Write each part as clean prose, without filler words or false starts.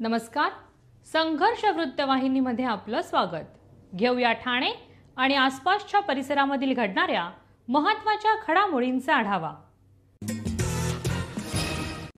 नमस्कार. संघर्ष वृत्तवाहिनीमध्ये आपलं स्वागत. घेऊया ठाणे आणि आसपासच्या परिसरामधील घडणाऱ्या महत्त्वाच्या घडामोडींचा आढावा.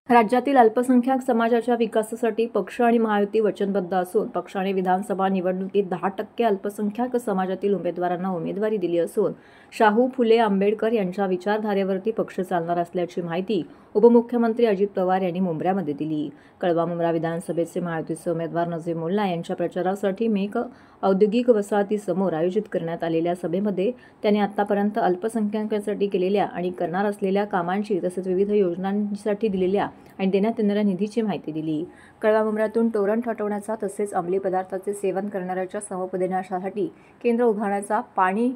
राज्यातील अल्पसंख्याक समाजाच्या विकासासाठी पक्ष आणि महायुती वचनबद्ध असून पक्षाने विधानसभा निवडणुकीत 10% अल्पसंख्याक समाजातील उमेदवारांना उमेदवारी दिली असून शाहू फुले आंबेडकर यांच्या विचारधारेवरती पक्ष चालणार असल्याची माहिती उपमुख्यमंत्री अजित पवार यांनी मुंब्र्यामध्ये दिली. कळवा मुंब्रा विधानसभेचे महायुतीचे उमेदवार नजीम मुल्ला यांच्या प्रचारासाठी मेक औद्योगिक वसाहतीसमोर आयोजित करण्यात आलेल्या सभेमध्ये त्यांनी आतापर्यंत अल्पसंख्याकांसाठी केलेल्या आणि करणार असलेल्या कामांची तसेच विविध योजनांसाठी दिलेल्या आणि देण्यात येणाऱ्या निधीची माहिती दिली. कळवा मुंब्र्यातून टोरंट हटवण्याचा तसेच अंमली पदार्थाचे सेवन करणाऱ्याच्या समुपदेशनासाठी केंद्र उभारण्याचा, पाणी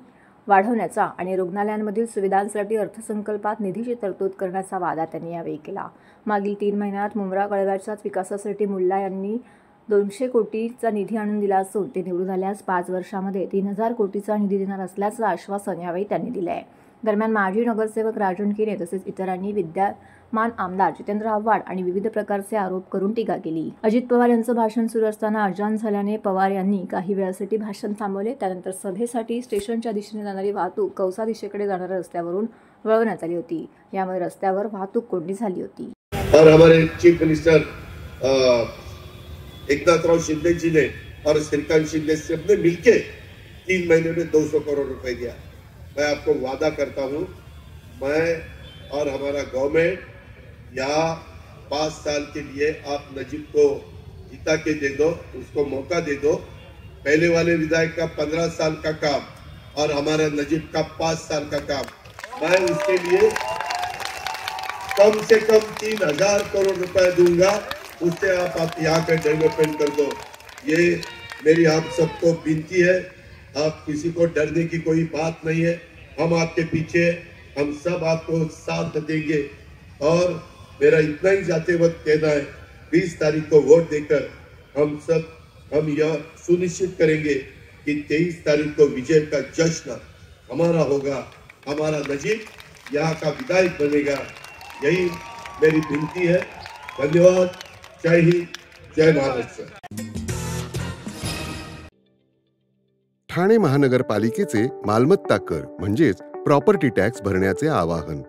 वाढवण्याचा आणि रुग्णालयांमधील सुविधांसाठी अर्थसंकल्पात निधीची तरतूद करण्याचा वादा त्यांनी यावेळी केला. मागील 3 महिन्यात मुंब्रा कळव्याच्याच विकासासाठी मुल्ला यांनी 200 कोटीचा निधी आणून दिला असून ते निवडून आल्यास 5 वर्षांमध्ये 3000 कोटीचा निधी देणार असल्याचं आश्वासन यावेळी त्यांनी दिले आहे. दरम्यान माजी नगरसेवक राजन किरे तसेच इतरांनी विद्यमान आमदार जितेंद्र आव्हाड आणि विविध प्रकारचे आरोप करून टीका केली. अजित पवार यांचं भाषण सुरू असताना अजान झाल्याने पवार यांनी काही वेळासाठी भाषण थांबवले. त्यानंतर सभेसाठी स्टेशनच्या दिशेने जाणारी वाहतूक कौसा दिशेकडे जाणाऱ्या रस्त्यावरून वळवण्यात आली होती. यामुळे रस्त्यावर वाहतूक कोंडी झाली होती. और हमारे चीफ मिनिस्टर एकनाथराव शिंदे जी ने और श्रीकांत शिंदे से अपने मिलके 3 महीने में 200 करोड़ रुपए दिया. मैं आपको वादा करता हूं, मैं और हमारा गवर्नमेंट या 5 साल के लिए आप नजीब को जिता के दे दो, उसको मौका दे दो. पहले वाले विधायक का 15 साल का काम और हमारा नजीब का 5 साल का काम, मैं उसके लिए कम से कम 3000 करोड़ रुपए दूंगा. उससे आप यहाँ का डेवलपमेंट कर दो. ये मेरी आप सबको विनती है. आप किसी को डरने की कोई बात नहीं है. हम आपके पीछे, हम सब आपको साथ देंगे. और मेरा इतना ही जाते वक्त कहना है, 20 तारीख को वोट देकर हम यह सुनिश्चित करेंगे कि 23 तारीख को विजय का जश्न हमारा होगा. हमारा नजीब यहाँ का विधायक बनेगा. यही मेरी विनती है. धन्यवाद. जय हिंद, जय महाराष्ट्र. ठाणे महानगरपालिकेचे मालमत्ता कर म्हणजेच प्रॉपर्टी टॅक्स भरण्याचे आवाहन.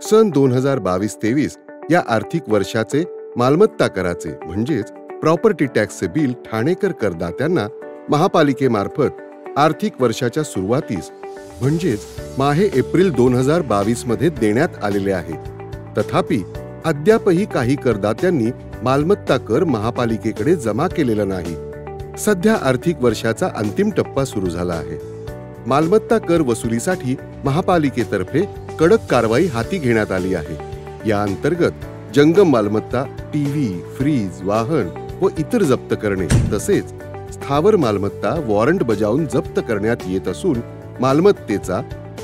सन 2022-23 या आर्थिक वर्षाचे मालमत्ता कराचे म्हणजेच प्रॉपर्टी टॅक्सचे बिल ठाणेकर करदात्यांना महापालिकेमार्फत आर्थिक वर्षाच्या सुरुवातीस म्हणजेच माहे एप्रिल 2022 मध्ये देण्यात आलेले आहे. तथापि अद्यापही काही करदात्यांनी मालमत्ता कर महापालिकेकडे जमा केलेला नाही. सध्या आर्थिक वर्षाचा अंतिम टप्पा सुरू झाला आहे. मालमत्ता कर वसुलीसाठी महापालिकेतर्फे कडक कारवाई हाती घेण्यात आली आहे. या अंतर्गत जंगम मालमत्ता, टीव्ही, फ्रीज, वाहन व इतर जप्त करणे तसेच स्थावर मालमत्ता वॉरंट बजावून जप्त करण्यात येत असून मालमत्तेचा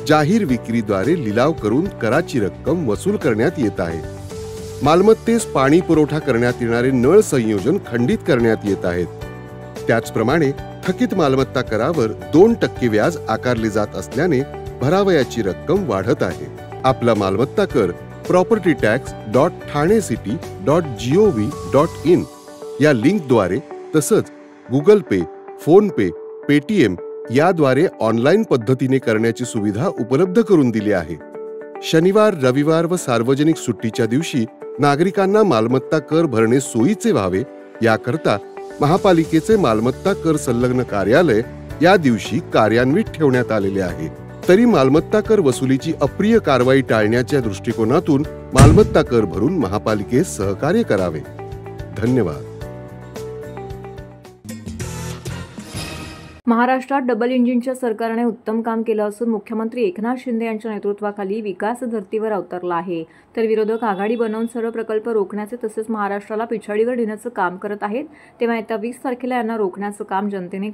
जाहीर विक्रीद्वारे लिलाव करून कराची रक्कम वसूल करण्यात येत आहे. मालमत्तेस पाणी पुरवठा करण्यात येणारे नळ संयोजन खंडित करण्यात येत आहेत. त्याचप्रमाणे थकीत मालमत्ता करावर 2% व्याज आकारले जात असल्याने भरावयाची रक्कम वाढत आहे. आपला मालमत्ता कर propertytax.thanecity.gov.in या लिंकद्वारे तसंच गुगल पे, फोन पे, पेटीएम याद्वारे ऑनलाईन पद्धतीने करण्याची सुविधा उपलब्ध करून दिली आहे. शनिवार, रविवार व सार्वजनिक सुट्टीच्या दिवशी नागरिकांना मालमत्ता कर भरणे सोयीचे व्हावे याकरता महापालिकेचे मालमत्ता कर संलग्न कार्यालय या दिवशी कार्यान्वित ठेवण्यात आलेले आहे. तरी मालमत्ता कर वसुलीची अप्रिय कारवाई टाळण्याच्या दृष्टिकोनातून मालमत्ता कर भरून महापालिकेस सहकार्य करावे. धन्यवाद. महाराष्ट्रात डबल इंजिनच्या सरकारने उत्तम काम केलं असून मुख्यमंत्री एकनाथ शिंदे यांच्या नेतृत्वाखाली विकास धर्तीवर अवतरला आहे. तर विरोधक आघाडी बनवून सर्व प्रकल्प रोखण्याचे तसेच महाराष्ट्राला पिछाडीवर नेण्याचं काम करत आहेत. तेव्हा येत्या 20 तारखेला यांना रोखण्याचं काम जनतेने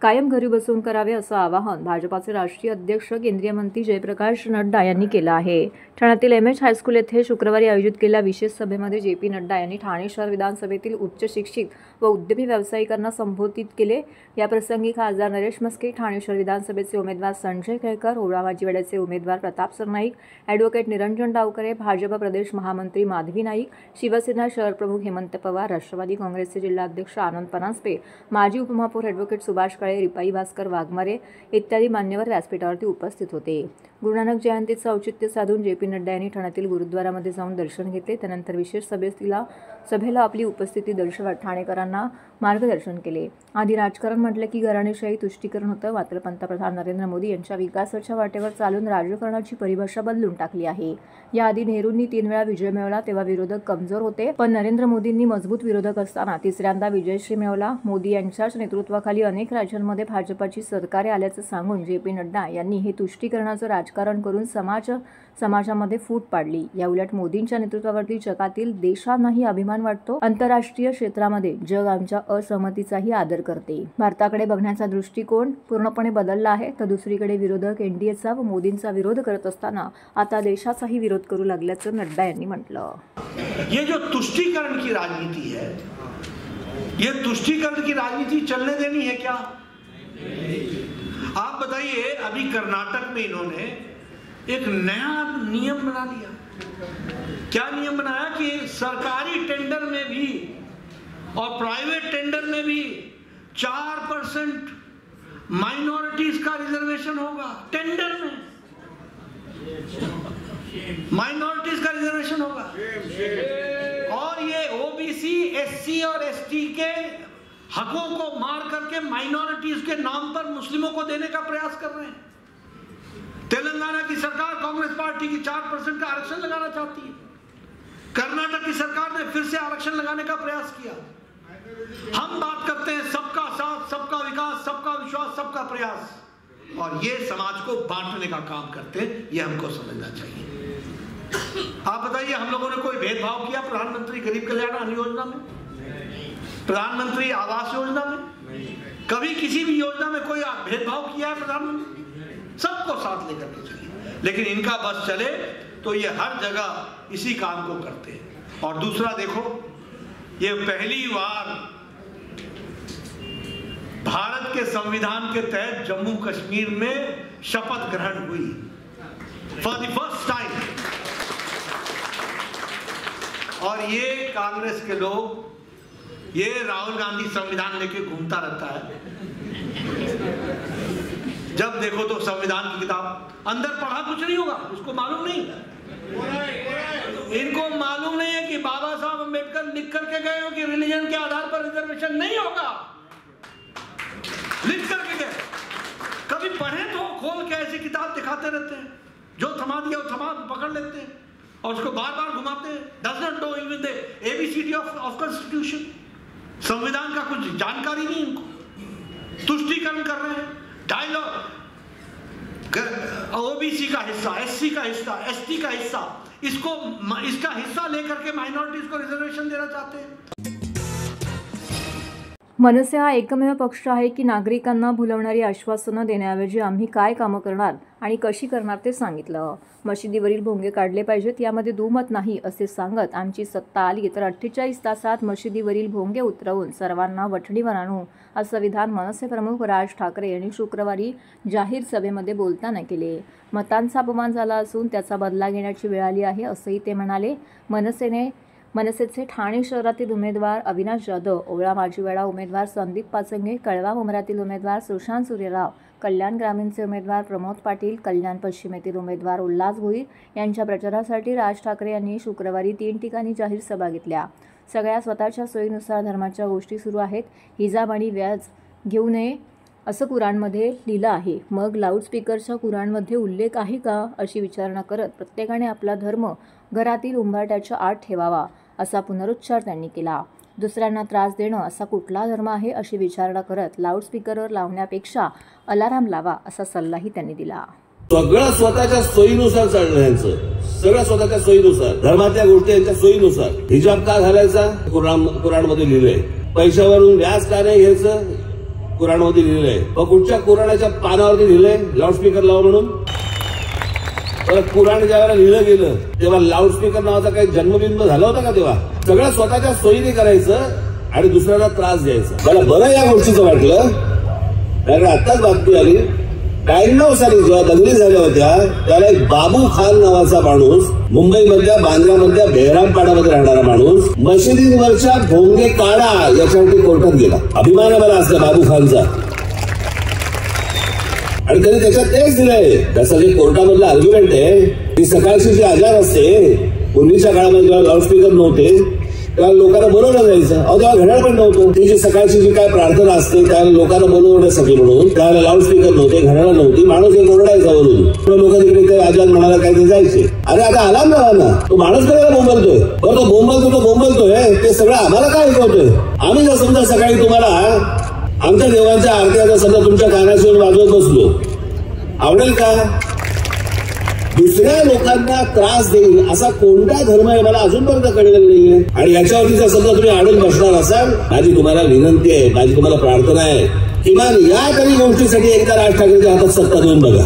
कायम घरी बसून करावे असं आवाहन भाजपाचे राष्ट्रीय अध्यक्ष केंद्रीय मंत्री जयप्रकाश नड्डा यांनी केलं आहे. ठाण्यातील एमएच हायस्कूल येथे शुक्रवारी आयोजित केलेल्या विशेष सभेमध्ये जे.पी. नड्डा यांनी ठाणे शहर विधानसभेतील उच्च शिक्षित व उद्यमी व्यावसायिकांना संबोधित केले. याप्रसंगी खासदार नरेश म्हस्के, ठाणे शहर विधानसभेचे उमेदवार संजय केळकर, ओवळा माजिवड्याचे उमेदवार प्रताप सरनाईक, ॲडव्होकेट निरंजन डावकरे, भाजप प्रदेश महामंत्री माधवी नाईक, शिवसेना शहर प्रमुख हेमंत पवार, राष्ट्रवादी काँग्रेसचे जिल्हाध्यक्ष आनंद परांजपे, माजी उपमहापौर ॲडव्होकेट सुभाष काळे, रिपाई भास्कर वाघमारे इत्यादी मान्यवर व्यासपीठावरती उपस्थित होते. गुरु नानक जयंतीचं औचित्य साधून जे.पी. नड्डा यांनी ठाण्यातील गुरुद्वारामध्ये जाऊन दर्शन घेतले. त्यानंतर विशेष सभेला आपली उपस्थिती दर्शवत ठाणेकरांना मार्गदर्शन केले. आधी राजकारण म्हटलं की घराणेशाही तुष्टीकरण होतं, मात्र पंतप्रधान नरेंद्र मोदी यांच्या विकासाच्या वाटेवर चालून राजकारणाची परिभाषा बदलून टाकली आहे. याआधी नेहरूंनी 3 वेळा विजय मिळवला तेव्हा विरोधक कमजोर होते, पण नरेंद्र मोदींनी मजबूत विरोधक असताना तिसऱ्यांदा विजयश्री मिळवला. मोदी यांच्याच नेतृत्वाखाली अनेक राज्यांमध्ये भाजपाची सरकारे आल्याचं सांगून जे.पी. नड्डा यांनी हे तुष्टीकरणाचं राजकारण करून समाजामध्ये फूट पाडली. याउलट मोदींच्या नेतृत्वावरती जगातील देशांनाही अभिमान वाटतो. आंतरराष्ट्रीय क्षेत्रामध्ये जग आमच्या असहमतीचाही आदर करते. भारताकडे बघण्याचा दृष्टिकोन पूर्णपणे बदलला आहे. तर दुसरीकडे विरोधक एनडीएचा व मोदींचा विरोध करत असताना आता देशाचाही विरोध करू लागल्याचं नड्डा यांनी म्हटलं. ये जो तुष्टीकरण की राजनीति है, ये तुष्टीकरण की राजनीति चलने देनी है क्या? आप बताइए, अभी कर्नाटक में इन्होंने एक नया नियम बना लिया. क्या नियम बनाया कि सरकारी टेंडर में भी और प्राइवेट टेंडर में भी 4% माइनॉरिटीज का रिजर्वेशन होगा. टेंडर में माइनॉरिटीज का रिजर्वेशन होगा. और ये ओबीसी, एससी और एसटी के हकों को मार करके माइनॉरिटीज के नाम पर मुस्लिमों को देने का प्रयास कर रहे हैं. तेलंगाना की सरकार कांग्रेस पार्टी की 4% का आरक्षण लगाना चाहती है. कर्नाटक की सरकार ने फिर से आरक्षण लगाने का प्रयास किया. हम बात करते हैं सबका साथ, सबका विकास, सबका विश्वास, सबका प्रयास, और ये समाज को बांटने का काम करते हैं. ये हमको समझना चाहिए. आप बताइए, हम लोगों ने कोई भेदभाव किया प्रधानमंत्री गरीब कल्याण अन्न योजना में, प्रधानमंत्री आवास योजना में? कभी किसी भी योजना में कोई भेदभाव किया है प्रधानमंत्री? सबको साथ लेकर के चलिए. लेकिन इनका बस चले तो ये हर जगह इसी काम को करते हैं. और दूसरा देखो, ये पहली बार भारत के संविधान के तहत जम्मू कश्मीर में शपथ ग्रहण हुई फॉर द फर्स्ट टाइम. और ये कांग्रेस के लोग, ये राहुल गांधी संविधान लेके घूमता रहता है. जब देखो तो संविधान की किताब अंदर पढ़ा कुछ नहीं होगा, उसको मालूम नहीं. इनको मालूम नहीं है कि बाबा साहब अम्बेडकर लिख करके गए हो कि रिलीजन के आधार पर रिजर्वेशन नहीं होगा. लिख करके गए. कभी पढ़े तो खोल के ऐसी किताब दिखाते रहते हैं. जो थमा दिया वो थमा पकड़ लेते हैं और उसको बार बार घुमाते हैं. Does not know even the ABCD of constitution. संविधान का कुछ जानकारी नहीं इनको. तुष्टीकरण कर रहे हैं. डायलॉग, ओबीसी का हिस्सा, एससी का हिस्सा, एसटी का हिस्सा, इसका हिस्सा लेकर के माइनॉरिटीज को रिजर्वेशन देना चाहते हैं. मनसे हा एकमेव पक्ष आहे की नागरिकांना भुलवणारी आश्वासनं देण्याऐवजी आम्ही काय कामं करणार आणि कशी करणार ते सांगितलं. मशिदीवरील भोंगे काढले पाहिजेत, यामध्ये दुमत नाही असे सांगत आमची सत्ता आली तर 48 तासात मशिदीवरील भोंगे उतरवून सर्वांना वठणीवर आणू असं विधान मनसे प्रमुख राज ठाकरे यांनी शुक्रवारी जाहीर सभेमध्ये बोलताना केले. मतांचा अपमान झाला असून त्याचा बदला घेण्याची वेळ आली आहे असंही ते म्हणाले. मनसेचे ठाणे शहरातील उमेदवार अविनाश जाधव, ओवळा माजिवडा उमेदवार संदीप पाचंगे, कळवा मुंब्रातील उमेदवार सुशांत सूर्यराव, कल्याण ग्रामीणचे उमेदवार प्रमोद पाटील, कल्याण पश्चिमेतील उमेदवार उल्हास भोईर यांच्या प्रचारासाठी राज ठाकरे यांनी शुक्रवारी 3 ठिकाणी जाहीर सभा घेतल्या. सगळ्या स्वतःच्या सोयीनुसार धर्माच्या गोष्टी सुरू आहेत. हिजाब आणि व्याज घेऊ नये असं कुराणमध्ये लिहिलं आहे. मग लाऊडस्पीकरच्या कुराणमध्ये उल्लेख आहे का अशी विचारणा करत प्रत्येकाने आपला धर्म घरातील उंबरठ्याच्या आत ठेवावा असा पुनरुच्चार त्यांनी केला. दुसऱ्यांना त्रास देणं असा कुठला धर्म आहे अशी विचारणा करत लाऊडस्पीकरवर लावण्यापेक्षा अलाराम लावा असा सल्लाही त्यांनी दिला. सगळं स्वतःच्या सोयीनुसार चालणं यांचं, सगळं स्वतःच्या सोयीनुसार, धर्मातल्या गोष्टी यांच्या सोयीनुसार. हिजाब का घालायचा कुराणमध्ये लिहिलंय. पैशावरून व्याज का नाही घ्यायचं कुराणमध्ये लिहिलंय, मग कुठच्या कुराणाच्या पानावरती लिहिलंय लाऊडस्पीकर लावा म्हणून? परत कुराण ज्यावेळेला लिहिलं गेलं तेव्हा लाऊडस्पीकर नावाचा काही जन्मबिंब झाला होता का? तेव्हा सगळं स्वतःच्या सोयीने करायचं आणि दुसऱ्याला त्रास द्यायचा. मला बरं या गोष्टीचं वाटलं, कारण आताच बातमी आली 92 साली जेव्हा दंगली झाल्या होत्या त्याला एक बाबू खान नावाचा माणूस, मुंबईमधल्या बांद्रामधल्या बेहरामपाडामध्ये राहणारा माणूस, मशिदींवरच्या भोंगे काढा याच्यासाठी कोर्टात गेला. अभिमान आहे मला असल्या बाबू खानचा. आणि त्यांनी त्याच्यात तेच दिलंय, त्याचं जे कोर्टामधलं आर्ग्युमेंट आहे ती सकाळची जी आजार असते, पूर्वीच्या काळामध्ये जेव्हा लाऊडस्पीकर नव्हते तेव्हा लोकांना बोलवलं जायचं. अहो तेव्हा घड्याळ पण नव्हतं. ती जी सकाळची जी काय प्रार्थना असते त्याला लोकांना बोलवण्यासाठी म्हणून त्याला लाऊडस्पीकर नव्हते, घड्याळ नव्हती, माणूस एक ओरडायचा वरून, लोक तिकडे ते आजाद म्हणाला काय ते जायचे. अरे आता आला ना तो माणूस काय बोंबलतोय, तो बोंबलतोय ते सगळं आम्हाला काय ऐकवतोय? आम्ही जर समजा सकाळी तुम्हाला आमच्या देवांच्या आरत्या जर समजा तुमच्या कानाशी वाजवत बसलो, आवडेल का? दुसऱ्या लोकांना त्रास देईल असा कोणता धर्म आहे मला अजूनपर्यंत कळलेला नाहीये. आणि याच्यावरती जर समजा तुम्ही अडून बसणार असाल, माझी तुम्हाला विनंती आहे, माझी तुम्हाला प्रार्थना आहे, किमान या काही गोष्टीसाठी एकदा राज ठाकरेच्या हातात सत्ता देऊन बघा.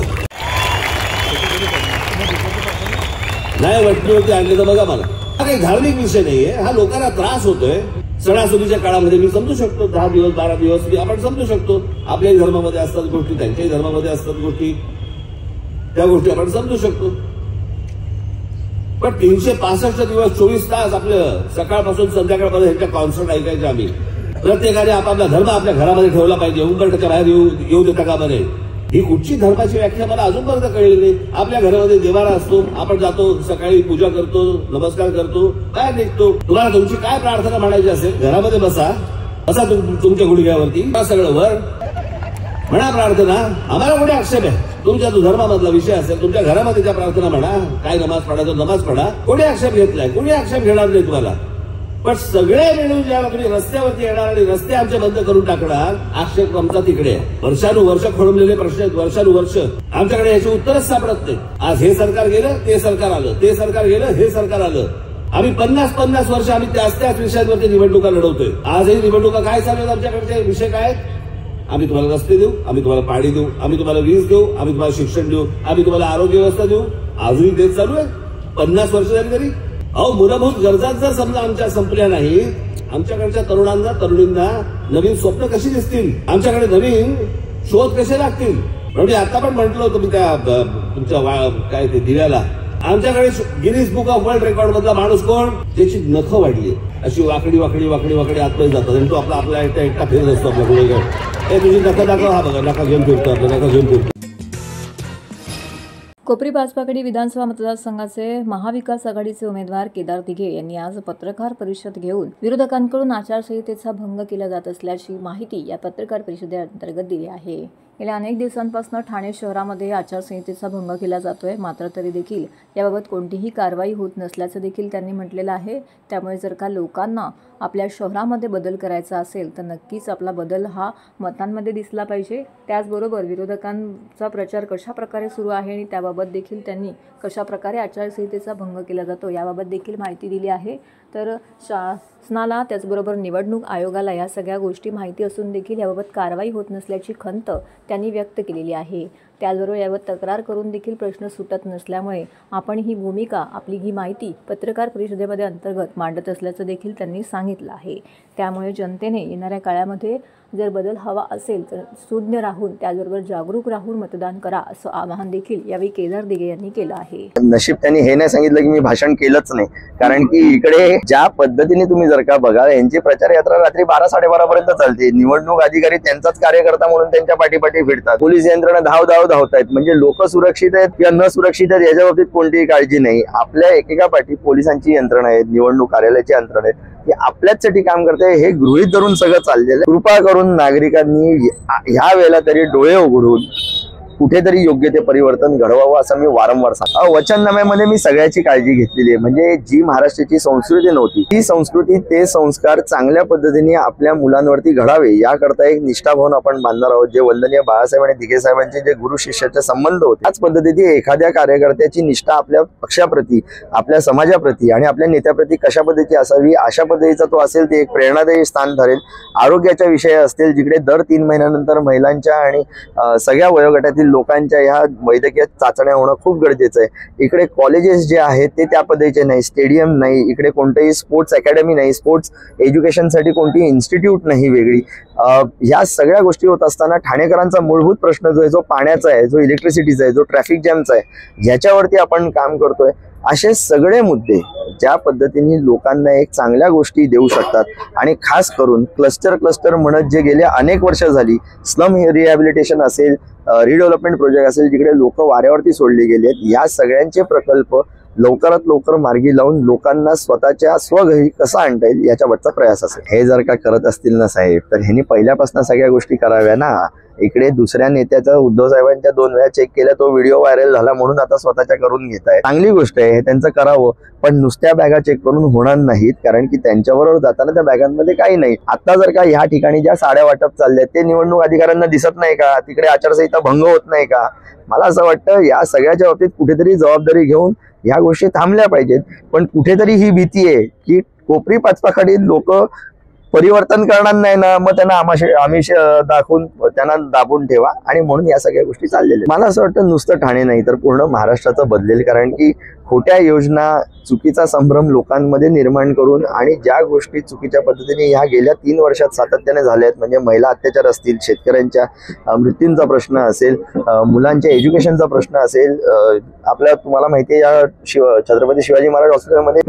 नाही वटणीवरती आणले तर बघा. मला हा काही धार्मिक विषय नाहीये, हा लोकांना त्रास होतोय. सणासुदीच्या काळामध्ये मी समजू शकतो, 10 दिवस 12 दिवस आपण समजू शकतो. आपल्याही धर्मामध्ये असतात गोष्टी, त्यांच्याही धर्मामध्ये असतात गोष्टी, त्या गोष्टी आपण समजू शकतो. पण 365 दिवस 24 तास आपलं सकाळपासून संध्याकाळपर्यंत ह्यांच्या कॉन्सर्ट ऐकायचे आम्ही. प्रत्येकाने आपापला धर्म आपल्या घरामध्ये ठेवला पाहिजे, उंबरठ्याच्या बाहेर येऊ देता का बरे? ही कुठची धर्माची व्याख्या मला अजूनपर्यंत कळली नाही. आपल्या घरामध्ये देवारा असतो, आपण जातो, सकाळी पूजा करतो, नमस्कार करतो, बाहेर निघतो. तुम्हाला तुमची काय प्रार्थना म्हणायची असेल घरामध्ये बसा तुमच्या गुडघ्यावरती, सगळं वर म्हणा प्रार्थना. आम्हाला कुठे आक्षेप आहे? तुमच्या धर्मामधला विषय असेल, तुमच्या घरामध्ये त्या प्रार्थना म्हणा, काय नमाज पडायचं नमाज पडा. कोणी आक्षेप घेतलाय? कोणी आक्षेप घेणार नाही तुम्हाला. पण सगळे मिळून ज्याला तुम्ही रस्त्यावरती येणार आणि रस्ते आमचे बंद करून टाकणार, आक्षेप आमचा तिकडे आहे. वर्षानुवर्ष खोळंबलेले प्रश्न आहेत, वर्षानुवर्ष आमच्याकडे याची उत्तरच सापडत नाही. आज हे सरकार गेलं, ते सरकार आलं, ते सरकार गेलं, हे सरकार आलं. आम्ही 50 वर्ष आम्ही त्याच विषयांवरती निवडणुका लढवतोय. आजही निवडणुका काय चालू आहेत आमच्याकडचे विषय काय? आम्ही तुम्हाला रस्ते देऊ, आम्ही तुम्हाला पाणी देऊ, आम्ही तुम्हाला वीज देऊ, आम्ही तुम्हाला शिक्षण देऊ, आम्ही तुम्हाला आरोग्य व्यवस्था देऊ. आजही तेच चालू आहे 50 वर्ष झाली तरी. अहो मूलभूत गरजा जर समजा आमच्या संपल्या नाही, आमच्याकडच्या तरुणांना तरुणींना नवीन स्वप्न कशी दिसतील, आमच्याकडे नवीन शोध कसे लागतील? म्हणजे आता पण म्हटलं होतं मी त्या तुमच्या काय ते दिव्याला, आमच्याकडे Guinness book of world record मधला माणूस कोण, ज्याची नखं वाढली अशी वाकडी आतमध्ये जातात आणि तो आपला एकटा फिरत असतो आपल्या पुढे. तुझी नखं दाखव, हा बघा नखा घेऊन फिरतो, आपल्या नखा घेऊन फिरतो. कोपरी बाजपाकडी विधानसभा मतदारसंघाचे महाविकास आघाडीचे उमेदवार केदार दिघे यांनी आज पत्रकार परिषद घेऊन विरोधकांकडून आचारसंहितेचा भंग केला जात असल्याची माहिती या पत्रकार परिषदेअंतर्गत दिली आहे. गेल्या अनेक दिवसांपासून ठाणे शहरामध्ये आचारसंहितेचा भंग केला जातोय, मात्र तरी देखील याबाबत कोणतीही कारवाई होत नसल्याचं देखील त्यांनी म्हटलेलं आहे. त्यामुळे जर का लोकांना आपल्या शहरामध्ये बदल करायचा असेल तर नक्कीच आपला बदल हा मतांमध्ये दिसला पाहिजे. त्याचबरोबर विरोधकांचा प्रचार कशा प्रकारे सुरू आहे आणि त्याबाबत देखील त्यांनी कशा प्रकारे आचारसंहितेचा भंग केला जातो याबाबत देखील माहिती दिली आहे. तर शासनाला त्याचबरोबर निवडणूक आयोगाला या सगळ्या गोष्टी माहिती असून देखील याबाबत कारवाई होत नसल्याची खंत त्यांनी व्यक्त केलेली आहे. त्याचबरोबर यावर तक्रार करून देखील प्रश्न सुटत नसल्यामुळे आपण ही भूमिका, आपली ही माहिती पत्रकार परिषदेमध्ये अंतर्गत मांडत असल्याचं देखील त्यांनी सांगितलं आहे. त्यामुळे जनतेने येणाऱ्या काळामध्ये जर बदल हवा असेल तर सुज्ञ राहून त्याचबरोबर जागरूक राहून मतदान करा असं आवाहन देखील यावेळी केदार दिघे यांनी केलं आहे. नशीब त्यांनी हे नाही सांगितलं की मी भाषण केलंच नाही, कारण की इकडे ज्या पद्धतीने तुम्ही जर का बघा यांची प्रचार यात्रा रात्री 12-12:30 पर्यंत चालते. निवडणूक अधिकारी त्यांचाच कार्यकर्ता म्हणून त्यांच्या पाठीपाठी फिरतात. पोलीस यंत्रणा धावतायत. म्हणजे लोक सुरक्षित आहेत किंवा न सुरक्षित आहेत याच्या बाबतीत कोणतीही काळजी नाही. आपल्या एकेका पाठी पोलिसांची यंत्रणा आहेत, निवडणूक कार्यालयाची यंत्रणा आहेत, हे आपल्याचसाठी काम करते हे गृहीत धरून सगळं चाललेलं. कृपा करून नागरिकांनी ह्या वेळेला तरी डोळे उघडून कुठेतरी योग्य ते परिवर्तन घडवावं असं मी वारंवार सांगतो. वचननाम्यामध्ये मी सगळ्याची काळजी घेतलेली आहे. म्हणजे जी महाराष्ट्राची संस्कृती नव्हती ती संस्कृती, ते संस्कार चांगल्या पद्धतीने आपल्या मुलांवरती घडावे याकरता एक निष्ठाभावन आपण बांधणार आहोत. जे वंदनीय बाळासाहेब आणि दिघे साहेबांचे जे गुरु शिष्याचे संबंध होते, त्याच पद्धतीने एखाद्या कार्यकर्त्याची निष्ठा आपल्या पक्षाप्रती, आपल्या समाजाप्रती आणि आपल्या नेत्याप्रती कशा पद्धतीची असावी अशा पद्धतीचा तो असेल ते एक प्रेरणादायी स्थान ठरेल. आरोग्याच्या विषय असतील जिकडे दर 3 महिन्यानंतर महिलांच्या आणि सगळ्या वयोगटातील लोकांच्या ह्या वैद्यकीय चाचण्या होणं खूप गरजेचं आहे. इकडे कॉलेजेस जे आहेत ते त्या पद्धतीचे नाही, स्टेडियम नाही, इकडे कोणतेही स्पोर्ट्स अकॅडमी नाही, स्पोर्ट्स एज्युकेशनसाठी कोणती इन्स्टिट्यूट नाही वेगळी. ह्या सगळ्या गोष्टी होत असताना ठाणेकरांचा मूलभूत प्रश्न जो आहे, जो पाण्याचा आहे, जो इलेक्ट्रिसिटीचा आहे, जो ट्रॅफिक जॅमचा आहे, ह्याच्यावरती आपण काम करतोय. असे सगळे मुद्दे ज्या पद्धतीने लोकांना एक चांगल्या गोष्टी देऊ शकतात आणि खास करून क्लस्टर म्हणत जे गेले अनेक वर्ष झाली स्लम रिहॅबिलिटेशन असेल, रिडेव्हलपमेंट प्रोजेक्ट असेल, जिकडे लोक वाऱ्यावरती सोडले गेले, या सगळ्यांचे प्रकल्प लवकरात लवकर मार्गी लावून लोकांना स्वतःच्या स्वघरी कसं आणता येईल याच्यावरचा प्रयास असेल. हे जर का करत असतील ना साहेब, तर ह्यांनी पहिल्यापासून सगळ्या गोष्टी कराव्या ना. इकडे दुसऱ्या नेत्याचा उद्धव साहेबांच्या 2 वेळा चेक केला, तो व्हिडिओ व्हायरल झाला म्हणून आता स्वतःच्या करून घेत आहे. चांगली गोष्ट आहे, हे त्यांचं करावं, पण नुसत्या बॅगा चेक करून होणार नाहीत, कारण की त्यांच्याबरोबर जाताना त्या बॅगांमध्ये काही नाही. आता जर का ह्या ठिकाणी ज्या साड्या वाटप चालल्या ते निवडणूक अधिकाऱ्यांना दिसत नाही का? तिकडे आचारसंहिता भंग होत नाही का? मला असं वाटतं या सगळ्याच्या बाबतीत कुठेतरी जबाबदारी घेऊन ह्या गोष्टी थांबल्या पाहिजेत. पण कुठेतरी ही भीती आहे की कोपरी पाचपाखाडी लोक परिवर्तन करणार नाही ना, मग त्यांना आमिष दाखवून त्यांना दाबून ठेवा, आणि म्हणून या सगळ्या गोष्टी चाललेल्या. मला असं वाटतं नुसतं ठाणे नाही तर पूर्ण महाराष्ट्राचं बदलेल, कारण की खोट्या योजना, चुकीचा संभ्रम लोकांमध्ये निर्माण करून आणि ज्या गोष्टी चुकीच्या पद्धतीने ह्या गेल्या 3 वर्षात सातत्याने झाल्या आहेत, म्हणजे महिला अत्याचार असतील, शेतकऱ्यांच्या मृत्यूंचा प्रश्न असेल, मुलांच्या एज्युकेशनचा प्रश्न असेल, आपल्या तुम्हाला माहिती आहे या छत्रपती शिवाजी महाराज हॉस्पिटलमध्ये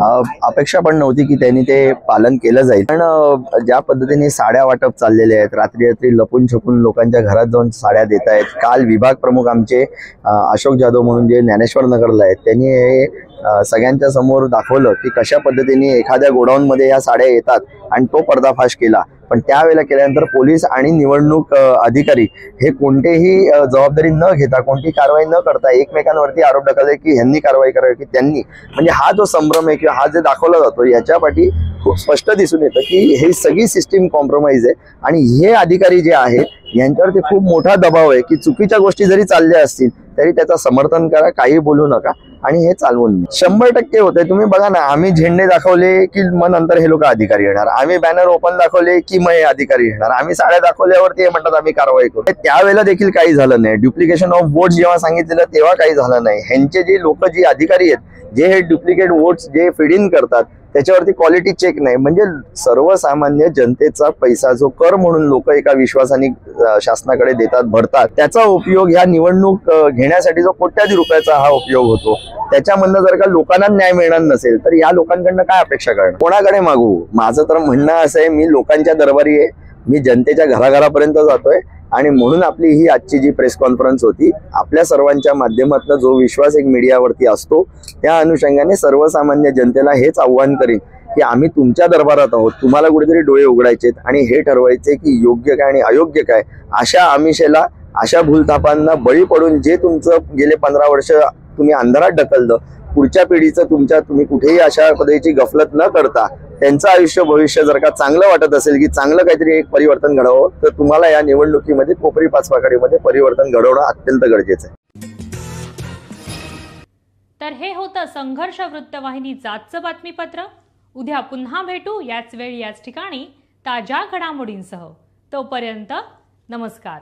अपेक्षा पण नव्हती की त्यांनी ते पालन केलं जाईल. पण ज्या पद्धतीने साड्या वाटप चाललेले आहेत, रात्री लपून छपून लोकांच्या घरात जाऊन साड्या देत आहेत. काल विभाग प्रमुख आमचे अशोक जाधव म्हणून जे ज्ञानेश्वर नगरला आहेत, त्यांनी हे सगळ्यांच्या समोर दाखवलं की कशा पद्धतीने एखाद्या गोडाऊनमध्ये या साड्या येतात आणि तो पर्दाफाश केला. पण त्यावेळेला केल्यानंतर पोलीस आणि निवडणूक अधिकारी हे कोणतेही जबाबदारी न घेता, कोणती कारवाई न करता एकमेकांवरती आरोप टाकले की ह्यांनी कारवाई करावी की त्यांनी. म्हणजे हा जो संभ्रम आहे किंवा हा जे दाखवला जातो याच्या पाठी खूप स्पष्ट दिसून येतं की हे सगळी सिस्टीम कॉम्प्रोमाइज आहे. आणि हे अधिकारी जे आहेत यांच्यावरती खूप मोठा दबाव आहे की चुकीच्या गोष्टी जरी चालल्या असतील तरी त्याचं समर्थन करा, काही बोलू नका आणि हे चालवून 100% होते. तुम्ही बघा ना, आम्ही झेंडे दाखवले की मग नंतर हे लोक अधिकारी येणार, आम्ही बॅनर ओपन दाखवले की मग हे अधिकारी येणार, आम्ही साड्या दाखवल्यावरती हे म्हणतात आम्ही कारवाई करू. त्यावेळेला देखील काही झालं नाही. डुप्लिकेशन ऑफ वोट्स जेव्हा सांगितलेलं तेव्हा काही झालं नाही. ह्यांचे जे लोक, जे अधिकारी आहेत, जे हे डुप्लिकेट वोट्स जे फीड इन करतात त्याच्यावरती क्वालिटी चेक नाही. म्हणजे सर्वसामान्य जनतेचा पैसा जो कर म्हणून लोक एका विश्वासाने शासनाकडे देतात, भरतात, त्याचा उपयोग ह्या निवडणूक घेण्यासाठी जो कोट्याधी रुपयाचा हा उपयोग होतो, त्याच्यामधनं जर का लोकांना न्याय मिळणार नसेल तर या लोकांकडनं काय अपेक्षा करणार, कोणाकडे मागू? माझं तर म्हणणं असं आहे, मी लोकांच्या दरबारी आहे, मी जनतेच्या घराघरापर्यंत जातोय. आणि म्हणून आपली ही आजची जी प्रेस कॉन्फरन्स होती, आपल्या सर्वांच्या माध्यमातून जो विश्वास एक मीडियावरती असतो त्या अनुषंगाने सर्वसामान्य जनतेला हेच आव्हान करीन की आम्ही तुमच्या दरबारात आहोत. तुम्हाला कुठेतरी डोळे उघडायचेत आणि हे ठरवायचे की योग्य काय आणि अयोग्य काय. अशा आमिषेला, अशा भूलथापांना बळी पडून जे तुमचं गेले 15 वर्ष तुम्ही अंधारात ढकललं, पुढच्या पिढीचं तुम्ही कुठेही अशा पद्धतीची गफलत न करता त्यांचं आयुष्य भविष्य जर का चांगलं वाटत असेल की चांगलं काहीतरी एक परिवर्तन घडवं, तर तुम्हाला या निवडणुकीमध्ये कोपरी पाचपाखाडीमध्ये परिवर्तन घडवणं अत्यंत गरजेचं आहे. तर हे होतं संघर्ष वृत्तवाहिनीचं आजचं बातमीपत्र. उद्या पुन्हा भेटू याच वेळी याच ठिकाणी ताज्या घडामोडींसह. तोपर्यंत नमस्कार.